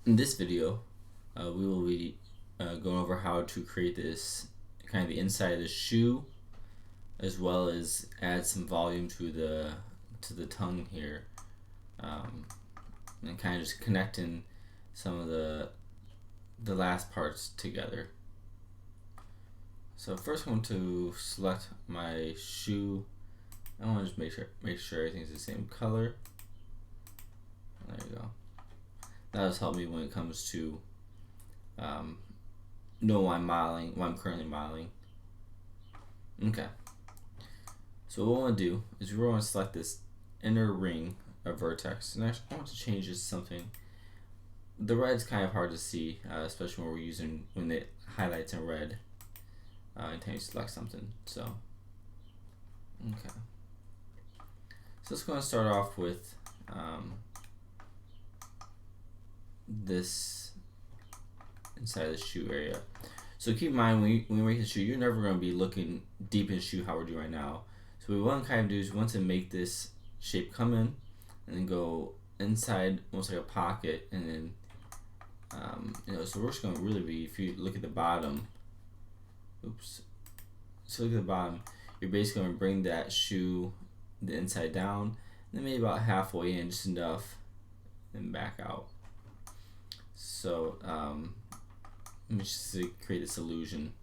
In this video, we will be going over how to create this kind of the inside of the shoe, as well as add some volume to the tongue here, and kind of just connecting some of the last parts together. So first, I'm going to select my shoe. I want to just make sure everything's the same color. There you go. That does help me when it comes to know why I'm currently modeling. Okay. So what I want to do is we want to select this inner ring of vertex, and actually I want to change this to something. The red's kind of hard to see, especially when we're using when it highlights in red. Anytime you select something. So okay. So let's go and start off with this inside the shoe area. So keep in mind when you make the shoe, you're never going to be looking deep in the shoe how we're doing right now. So what we want to kind of do is we want to make this shape come in and then go inside almost like a pocket, and then so we're just going to really be, if you look at the bottom, so look at the bottom, you're basically going to bring that shoe the inside down, and then maybe about halfway in, just enough, and back out. So let me just create this illusion.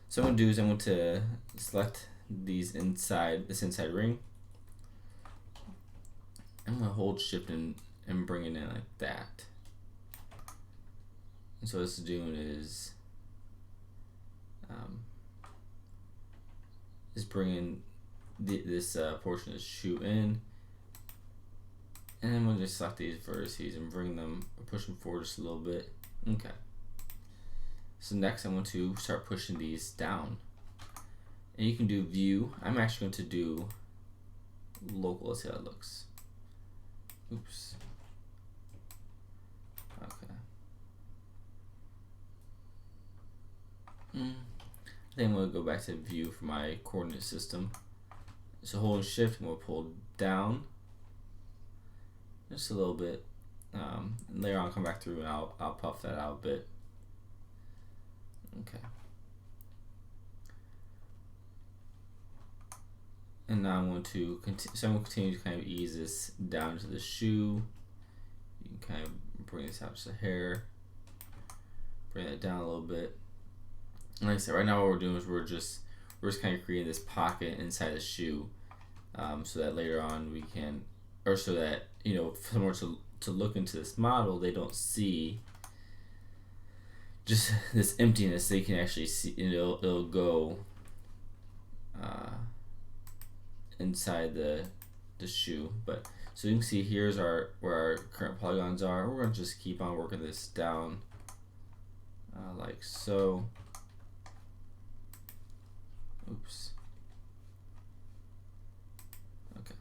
So what I'm going to do is I'm going to select this inside ring. I'm going to hold shift and bring it in like that. And so what it's doing is bringing this portion of the shoe in, and then we'll just select these vertices and bring them, push them forward just a little bit. Okay. So next I want to start pushing these down, and you can do view. I'm actually going to do local. Let's see how it looks. Oops. Okay. I think I'm going to go back to view for my coordinate system. So holding shift, and we'll pull down just a little bit. And later on I'll come back through and I'll puff that out a bit. Okay. And now I'm going to continue to kind of ease this down to the shoe. You can kind of bring this out just a hair. Bring that down a little bit. And like I said, right now what we're doing is we're just kind of creating this pocket inside the shoe, so that later on we can, or so that for someone to look into this model, they don't see just this emptiness. They can actually see, it'll go inside the shoe. But so you can see here's where our current polygons are. We're gonna just keep on working this down like so. Oops. Okay.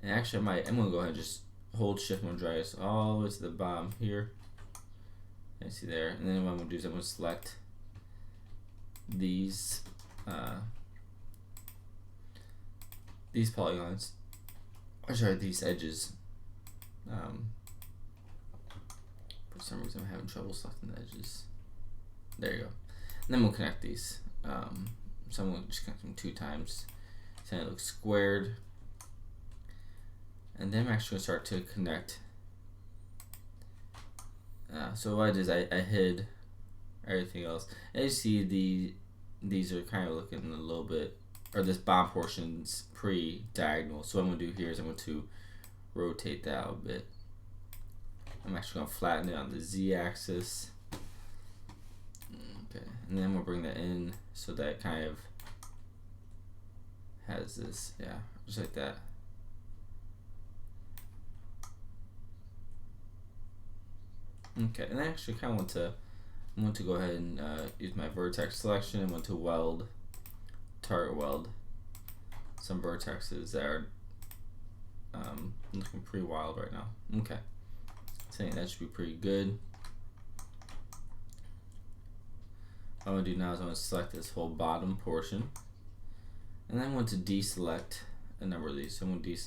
And actually I'm gonna go ahead and just hold shift and drag this all the way to the bottom here. You see there. And then what I'm gonna do is I'm gonna select these polygons. Or sorry, these edges. For some reason I'm having trouble selecting the edges. There you go. And then we'll connect these. So I'm going to just connect them 2 times so it looks squared. And then I'm actually going to start to connect. So what I did is I hid everything else. As you see, these are kind of looking a little bit, or this bottom portion's pre-diagonal. So what I'm going to do here is I'm going to rotate that a bit. I'm actually going to flatten it on the z-axis. Okay, and then we'll bring that in so that it kind of has this, yeah, just like that. Okay, and I actually kind of want to go ahead and use my vertex selection. I want to target weld some vertexes that are looking pretty wild right now. Okay, so I think that should be pretty good. What I'm going to do now is I'm going to select this whole bottom portion, and then I want to deselect a number of these. So I'm going to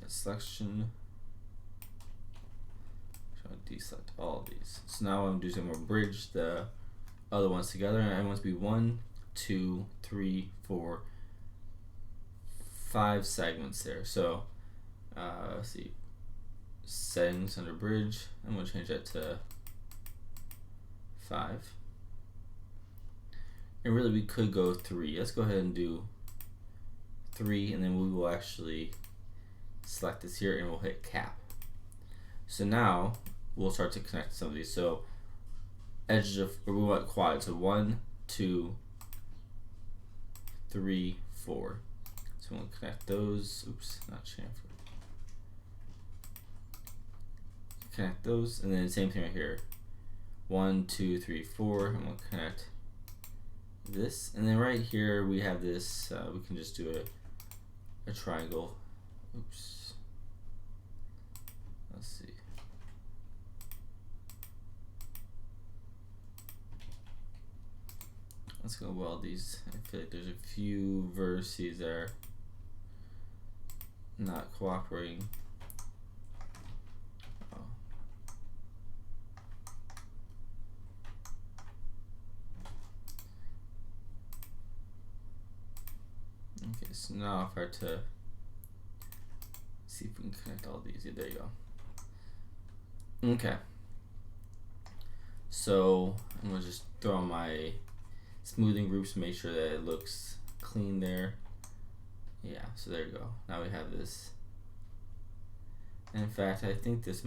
selection, deselect all of these. So now what I'm doing is I'm going to bridge the other ones together, and I want it to be 1, 2, 3, 4, 5 segments there. So let's see, settings under bridge, I'm going to change that to 5. And really we could go 3. Let's go ahead and do 3, and then we will actually select this here and we'll hit cap. So now we'll start to connect some of these. So edges of, or we want quad, so 1, 2, 3, 4. So we'll connect those. Oops, not chamfer. Connect those, and then same thing right here. 1, 2, 3, 4, and we'll connect this. And then right here we have this. We can just do a triangle. Oops. Let's see. Let's go weld these. I feel like there's a few vertices that are not cooperating. Oh. Okay, so now if I were to see if we can connect all these. Yeah, there you go. Okay. So I'm gonna just throw on my smoothing groups to make sure that it looks clean there. Yeah, so there you go. Now we have this. And in fact, I think this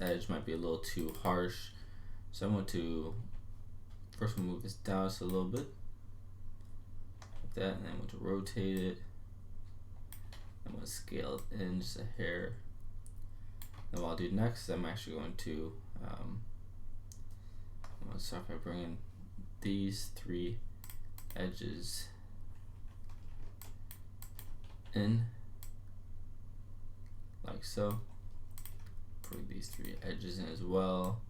edge might be a little too harsh. So I'm going to first move this down just a little bit. Like that, and then I'm going to rotate it. I'm going to scale it in just a hair. And what I'll do next is I'm actually going to I'm going to start by bringing these 3 edges in, like so. Put these 3 edges in as well.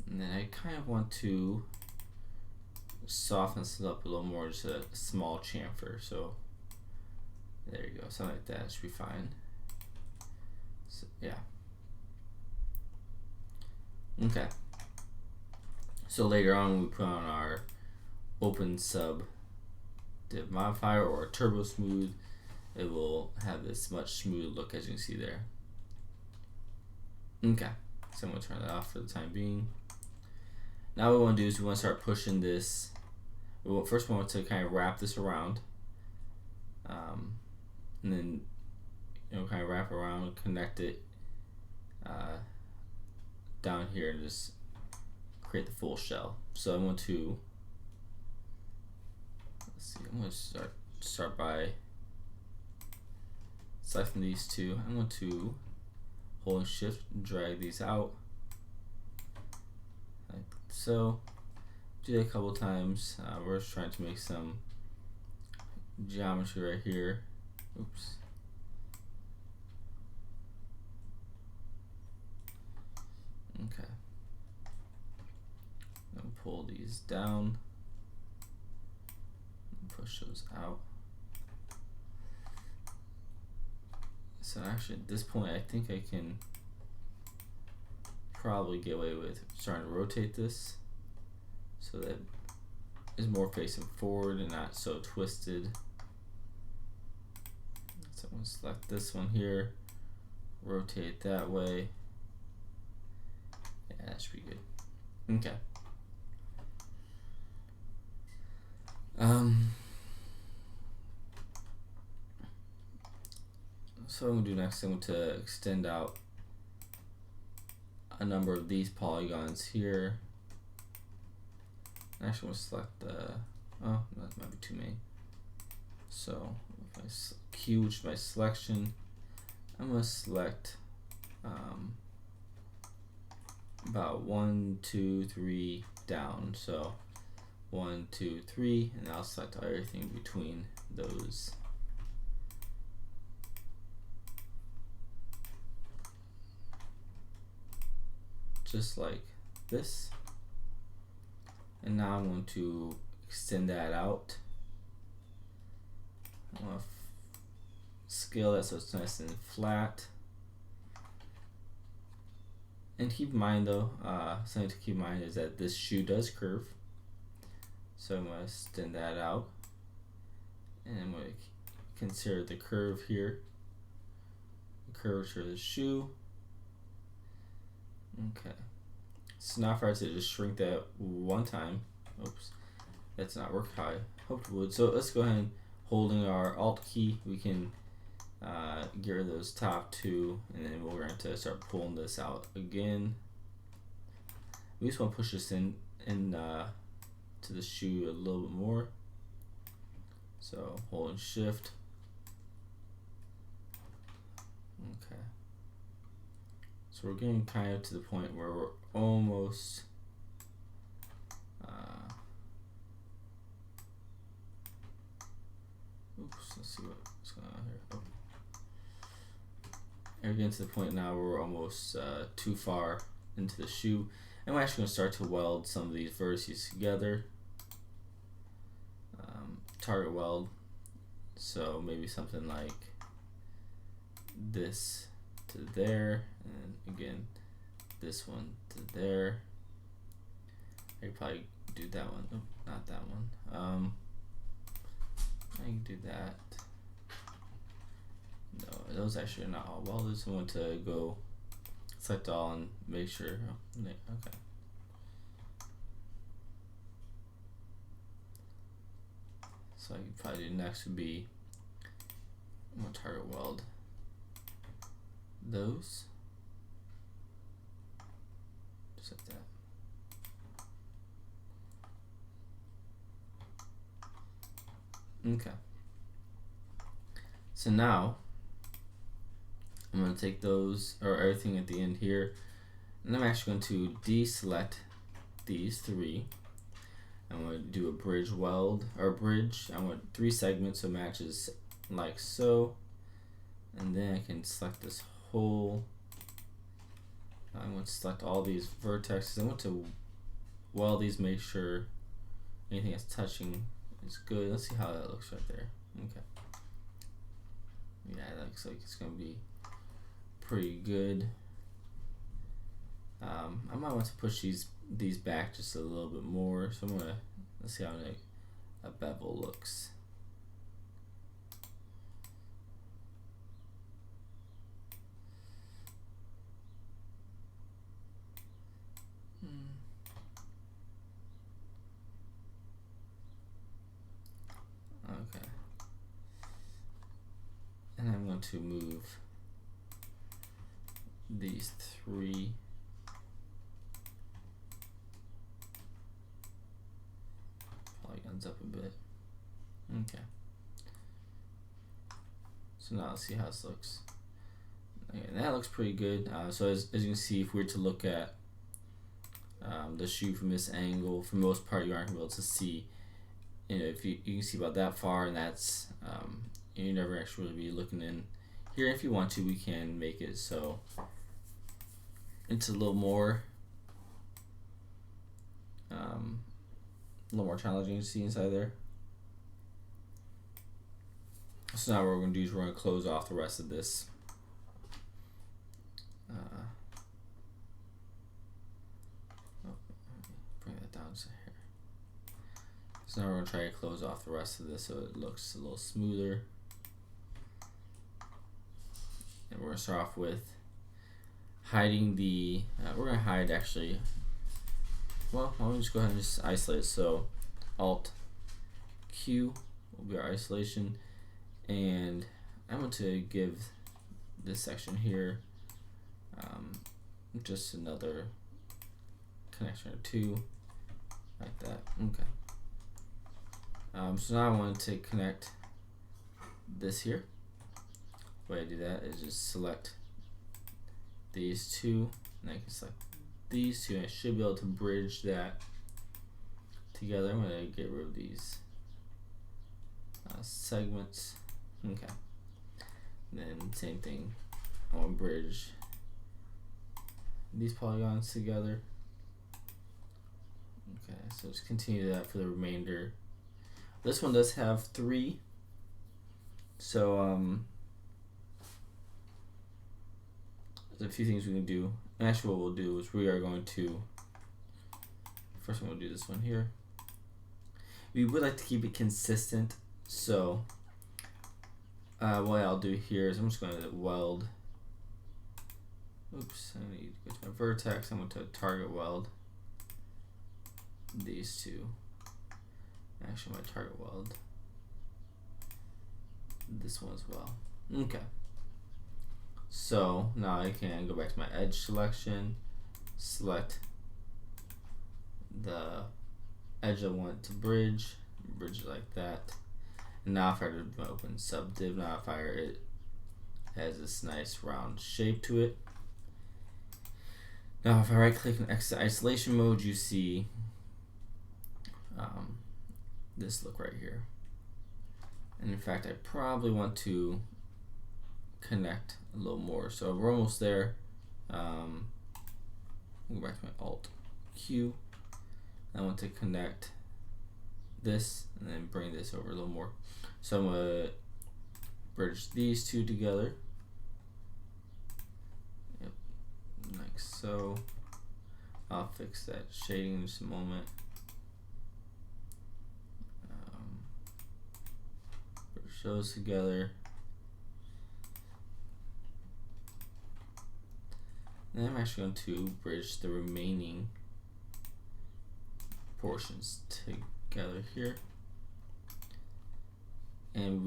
And then I kind of want to soften this up a little more, just a small chamfer. So there you go, something like that should be fine. So, yeah. Okay. So later on, when we put on our open sub div modifier or turbo smooth, it will have this much smooth look, as you can see there. Okay, so I'm going to turn that off for the time being. Now what we want to do is we want to start pushing this. First we want to kind of wrap this around, and then kind of wrap around, connect it down here, and just create the full shell. So I'm going to I'm going to start by selecting these 2. I'm going to hold shift and drag these out like so. Do that a couple times. We're just trying to make some geometry right here. Oops. Okay. Then pull these down and push those out. So actually at this point I think I can probably get away with starting to rotate this so that it's more facing forward and not so twisted. So I'm going to select this one here, rotate it that way. Yeah, that should be good. Okay. So what I'm going to do next, I'm going to extend out a number of these polygons here. I actually want to select the, oh, that might be too many. So if I Q, which is my selection, I'm going to select about 1, 2, 3 down. So 1, 2, 3, and I'll select everything between those. Just like this. And now I'm going to extend that out. I'm going to scale that so it's nice and flat. And keep in mind though, something to keep in mind is that this shoe does curve. So I'm going to extend that out. And I'm going to consider the curve here. The curvature of the shoe. Okay. So now if I were to just shrink that one time. Oops. That's not working how I hoped it would. So let's go ahead and holding our Alt key, we can get rid of those top two, and then we're going to start pulling this out again. We just want to push this in to the shoe a little bit more. So holding Shift. Okay. So we're getting kind of to the point where we're almost oops, let's see what's going on here. Oh. We're getting to the point now where we're almost too far into the shoe, and we're actually going to start to weld some of these vertices together. Target weld, so maybe something like this to there, and again this one to there. I could probably do that one. Oh, not that one. I can do that. No, those actually are not all welded, so I want to go select all and make sure. Oh, okay. So I could probably do next would be, I'm going to target weld those. Just like that. Okay. So now I'm going to take those, or everything at the end here, and I'm actually going to deselect these three. I'm going to do a bridge weld, or bridge. I want 3 segments so it matches like so. And then I can select this whole. I'm going to select all these vertexes. I want to weld these, make sure anything that's touching is good. Let's see how that looks right there. Okay. Yeah, that looks like it's going to be pretty good. I might want to push these back just a little bit more. So I'm gonna, let's see how a bevel looks. Okay. And I'm going to move these 3 polygons up a bit. Okay. So now let's see how this looks. Okay, that looks pretty good. So as you can see, if we were to look at the shoe from this angle, for the most part you aren't going to be able to see, if you can see about that far, and that's you never actually really be looking in here. If you want to, we can make it so it's a little more challenging to see inside there. So now what we're going to do is we're going to close off the rest of this. Bring that down to here. So now we're going to try to close off the rest of this so it looks a little smoother. And we're going to start off with hiding the, we're going to hide actually, well, why don't we just go ahead and just isolate it. So Alt Q will be our isolation, and I'm going to give this section here just another connection or 2, like that. Okay. So now I want to connect this here. The way I do that is just select these 2, and I can select these 2, and I should be able to bridge that together. I'm going to get rid of these segments. Okay. And then same thing, I want to bridge these polygons together. Okay, so just continue that for the remainder. This one does have 3, so there's a few things we can do. And actually, what we'll do is we are going to first I'm going to do this one here. We would like to keep it consistent, so what I'll do here is I'm just going to weld. Oops, I need to go to my vertex. I'm going to target weld these two. Actually, my target weld this one as well. Okay. So now I can go back to my edge selection, select the edge I want to bridge it like that. And now if I do my open subdiv modifier, it has this nice round shape to it. Now if I right click and exit isolation mode, you see this look right here. And in fact, I probably want to connect a little more. So we're almost there. Go back to my Alt Q. I want to connect this and then bring this over a little more. So I'm gonna bridge these two together. Yep, like so. I'll fix that shading in just a moment. Bridge those together. Then I'm actually going to bridge the remaining portions together here. And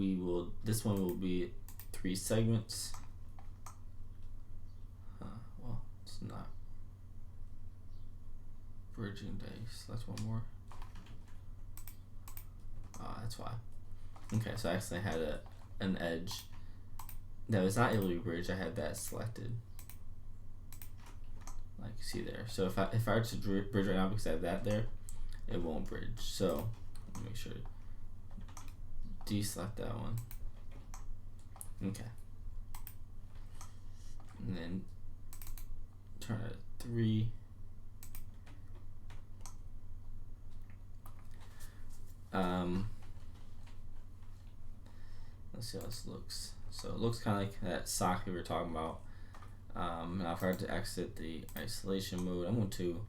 this one will be 3 segments. Well, it's not bridging dice. That's one more. That's why. Okay, so I actually had an edge that was not able to be bridged. I had that selected, like you see there. So if I were to bridge right now because I have that there, it won't bridge. So let me make sure to deselect that one. Okay. And then turn it 3. Let's see how this looks. So it looks kind of like that socket we were talking about. Now if I were to exit the isolation mode, I'm going to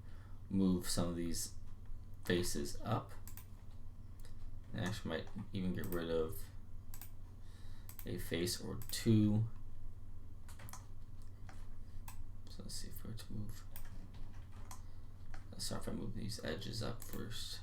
move some of these faces up. And actually might even get rid of a face or 2. So let's see if we're to move. Let's start if I move these edges up first.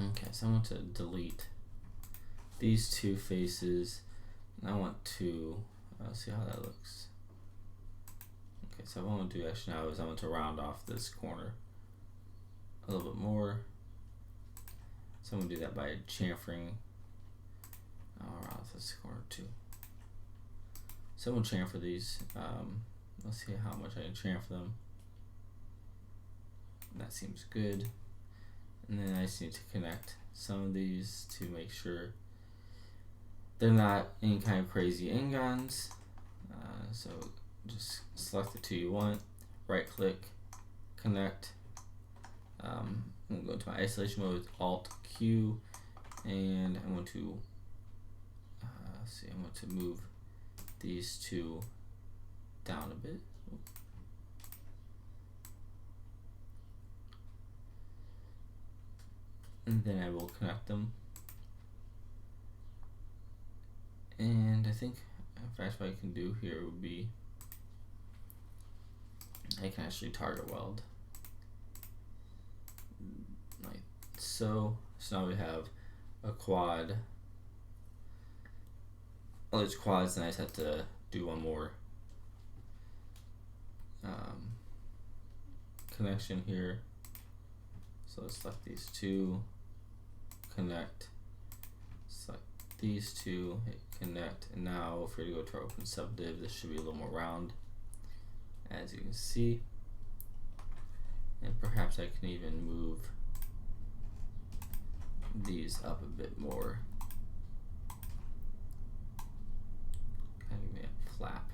Okay, so I want to delete these 2 faces, and I want to see how that looks. Okay, so what I want to do actually now is I want to round off this corner a little bit more. So I'm going to do that by chamfering around this corner too. So I'm going to chamfer these. Let's see how much I can chamfer them. That seems good. And then I just need to connect some of these to make sure they're not any kind of crazy N-gons. So just select the 2 you want, right click, connect. I'm going to go into my isolation mode with Alt Q, and I'm going to I'm going to move these 2 down a bit. And then I will connect them. And I think in fact what I can do here would be I can actually target weld like so. So now we have a quad. All these quads, and I just have to do one more connection here. So let's select these two, connect, select these two, hit connect, and now if we go to our open subdiv, this should be a little more round, as you can see. And perhaps I can even move these up a bit more. Kind of give me a flap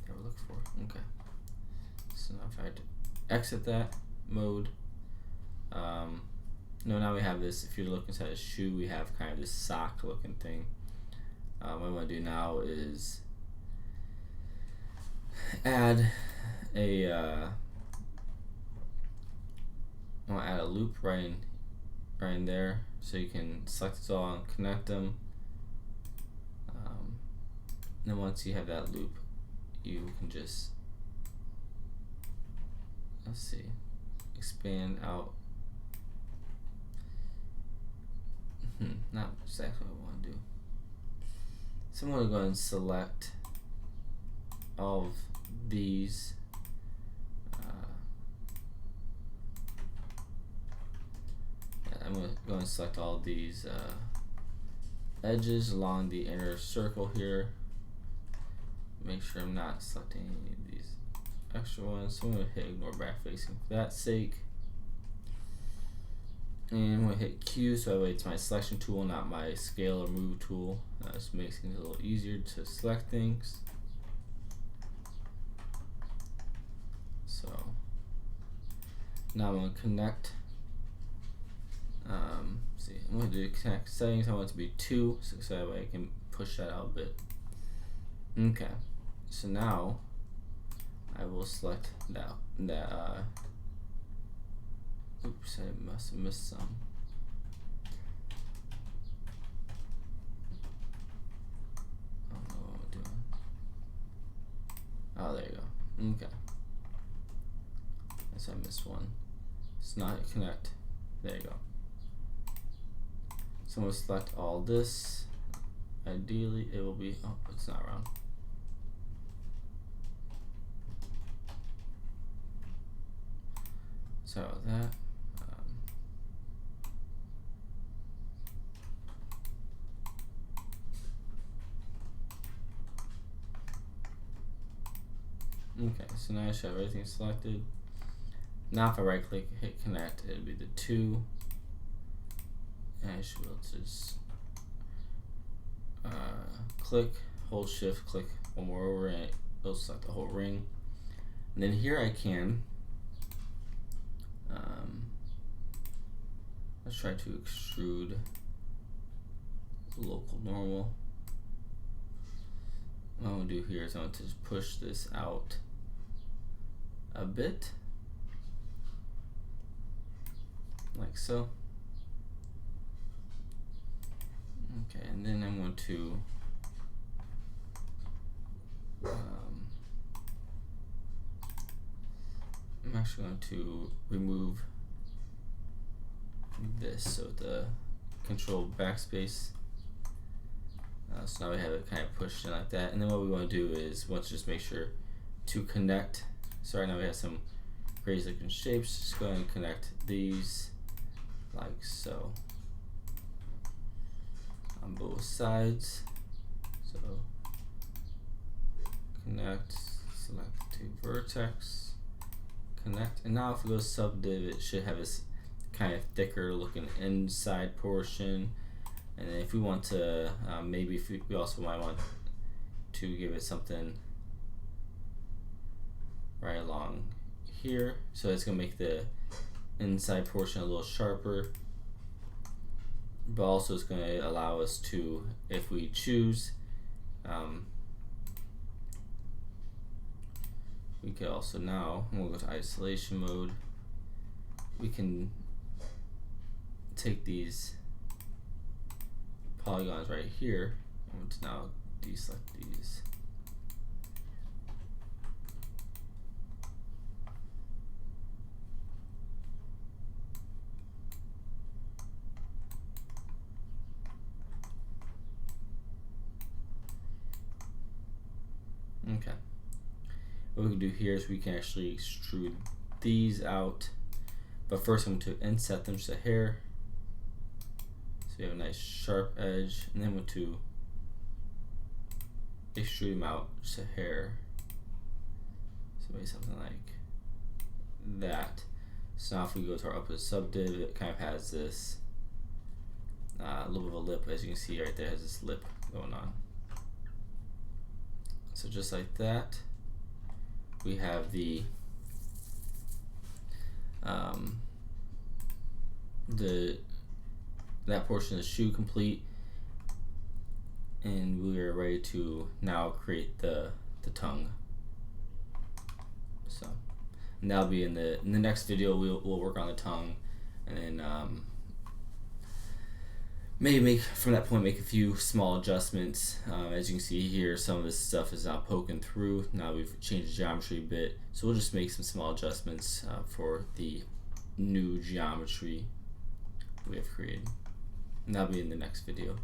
that we're looking for. Okay. So now if I had to exit that mode, no, now we have this. If you look inside a shoe, we have kind of this sock looking thing. What I want to do now is add a I want to add a loop right in there, so you can select this all and connect them. Then once you have that loop, you can just, let's see, expand out. Not exactly what I want to do. So I'm going to go ahead and select all of these. I'm going to go and select all of these edges along the inner circle here. Make sure I'm not selecting any of these extra ones. So I'm going to hit ignore back facing for that sake. And I'm going to hit Q so that way it's my selection tool, not my scale or move tool. This makes things a little easier to select things. So now I'm going to connect. See, I'm going to do connect settings. I want it to be 2, so that way I can push that out a bit. Okay, so now I will select that. Oops, I must have missed some. I don't know what I'm doing. Oh, there you go. Okay. Guess I missed one. It's not connect. There you go. So I'm going to select all this. Ideally, it will be, oh, it's not round. Sorry about that. Okay, so now I should have everything selected. Now if I right click, hit connect, it'll be the 2. And I should be able to just click, hold shift, click one more over, and it'll select the whole ring. And then here I can, let's try to extrude local normal. What I'm going to do here is I'm going to just push this out a bit, like so. Okay, and then I'm going to I'm actually going to remove this, so the control backspace. So now we have it kind of pushed in like that, and then what we want to do is want to just make sure to connect. So right now we have some crazy looking shapes. Just go ahead and connect these like so on both sides. So connect, select to vertex, connect, and now if we go subdiv, it should have this kind of thicker looking inside portion. And then if we want to, maybe if we also might want to give it something right along here, so it's gonna make the inside portion a little sharper, but also it's gonna allow us to, if we choose, we could also now, we'll go to isolation mode, we can take these polygons right here. I'm going to now deselect these. Okay. What we can do here is we can actually extrude these out, but first I'm going to inset them just a hair, so we have a nice sharp edge, and then I'm going to extrude them out just a hair, so maybe something like that. So now if we go to our upper subdiv, it kind of has this little bit of a lip, as you can see right there, it has this lip going on. So just like that, we have that portion of the shoe complete, and we are ready to now create the tongue. So, and that'll be in the next video. We'll work on the tongue, and then maybe from that point make a few small adjustments. As you can see here, some of this stuff is not poking through. Now we've changed the geometry a bit, so we'll just make some small adjustments for the new geometry we have created. And that'll be in the next video.